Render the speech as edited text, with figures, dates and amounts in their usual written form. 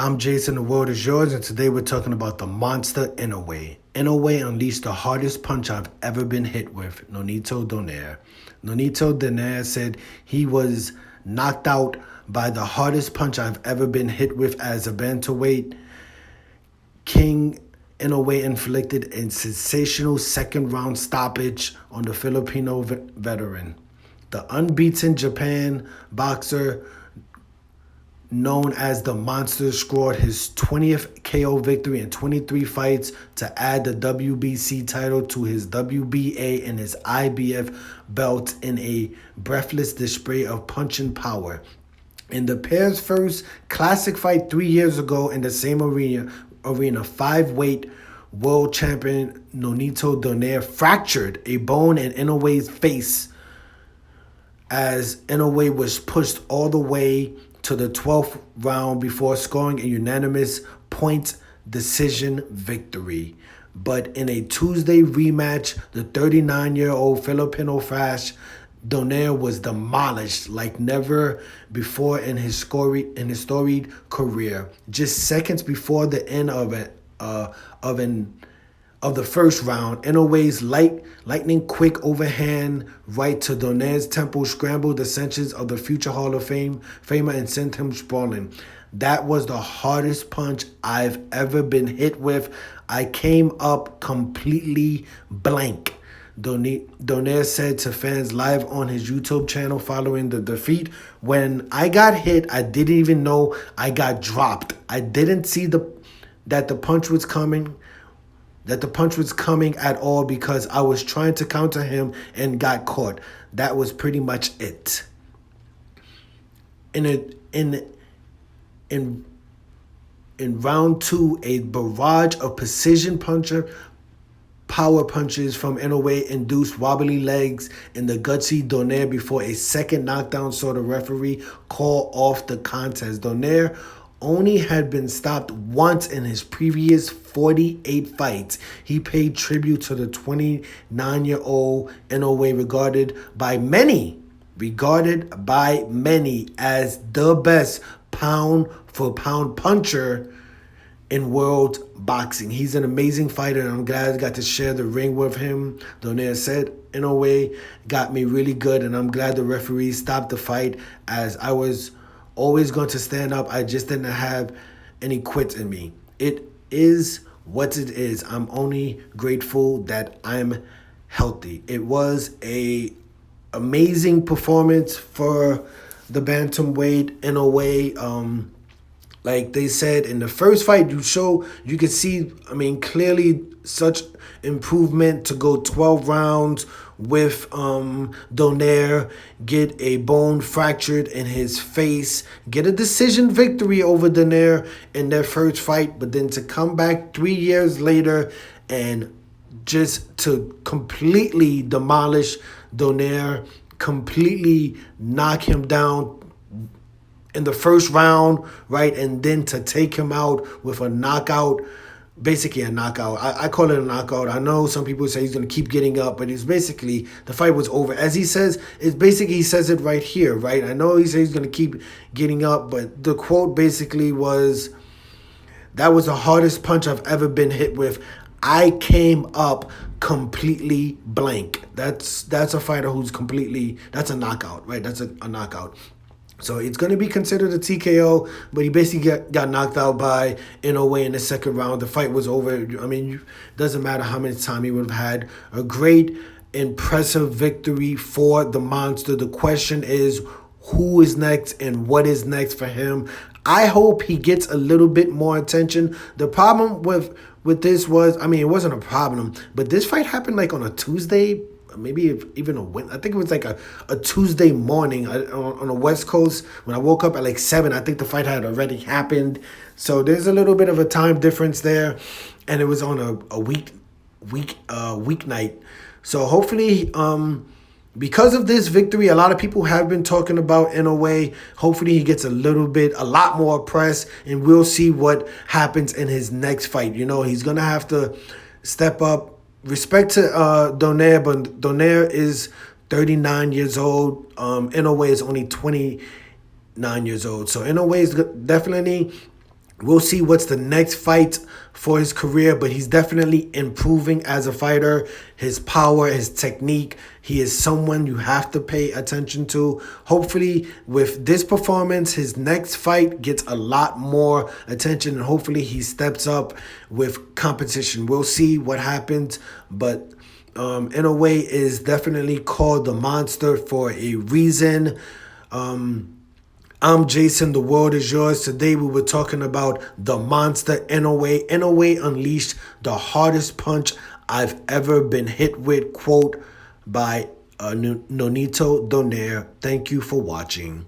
I'm Jason, the world is yours, and today we're talking about the Monster Inoue. Inoue unleashed the hardest punch I've ever been hit with, Nonito Donaire. Nonito Donaire said he was knocked out by the hardest punch I've ever been hit with as a bantamweight. King Inoue inflicted a sensational second-round stoppage on the Filipino veteran. The unbeaten Japan boxer known as the Monster scored his 20th KO victory in 23 fights to add the WBC title to his WBA and his IBF belts in a breathless display of punching power. In the pair's first classic fight 3 years ago in the same arena, five-weight world champion Nonito Donaire fractured a bone in Inoue's face as Inoue was pushed all the way to the 12th round before scoring a unanimous point decision victory. But in a Tuesday rematch, the 39-year-old Filipino flash Donaire was demolished like never before in his storied career. Just seconds before the end of the first round, Inoue's lightning quick overhand right to Donaire's temple scrambled the senses of the future Hall of Famer and sent him sprawling. That was the hardest punch I've ever been hit with. I came up completely blank, Donaire said to fans live on his YouTube channel following the defeat. When I got hit, I didn't even know I got dropped. I didn't see that the punch was coming at all because I was trying to counter him and got caught. That was pretty much it. In round two, a barrage of precision power punches from Inoue induced wobbly legs in the gutsy Donaire before a second knockdown saw the referee call off the contest. Donaire only had been stopped once in his previous 48 fights. He paid tribute to the 29-year-old Inoue, regarded by many as the best pound-for-pound puncher in world boxing. He's an amazing fighter, and I'm glad I got to share the ring with him. Donaire said, Inoue got me really good, and I'm glad the referee stopped the fight as I was always going to stand up. I just didn't have any quits in me. It is what it is. I'm only grateful that I'm healthy. It was a amazing performance for the bantamweight Inoue. Like they said in the first fight, you could see, clearly such improvement to go 12 rounds with Donaire, get a bone fractured in his face, get a decision victory over Donaire in their first fight, but then to come back 3 years later and just to completely demolish Donaire, completely knock him down in the first round, right? And then to take him out with a knockout, basically a knockout. I call it a knockout. I know some people say he's going to keep getting up, but it's basically, the fight was over. As he says, he says it right here, right? I know he says he's going to keep getting up, but the quote basically was, that was the hardest punch I've ever been hit with. I came up completely blank. That's a fighter who's completely, that's a knockout, right? That's a knockout. So it's going to be considered a TKO, but he basically got knocked out by Inoue in the second round. The fight was over. Doesn't matter how many time he would have had. A great, impressive victory for the Monster. The question is, who is next and what is next for him? I hope he gets a little bit more attention. The problem with this was, it wasn't a problem, but this fight happened like on a Tuesday, maybe even a Wednesday. I think it was like a Tuesday morning on the West Coast. When I woke up at like 7, I think the fight had already happened. So there's a little bit of a time difference there, and it was on a weeknight. So hopefully, because of this victory, a lot of people have been talking about Inoue. Hopefully he gets a lot more press, and we'll see what happens in his next fight. He's going to have to step up. Respect to Donaire, but Donaire is 39 years old. Inoue is only 29 years old. So Inoue is definitely We'll see what's the next fight for his career, but he's definitely improving as a fighter. His power, his technique, he is someone you have to pay attention to. Hopefully, with this performance, his next fight gets a lot more attention, and hopefully he steps up with competition. We'll see what happens, but Inoue is definitely called the monster for a reason. I'm Jason. The world is yours. Today we were talking about the monster Inoue. Inoue unleashed the hardest punch I've ever been hit with. Quote by Nonito Donaire. Thank you for watching.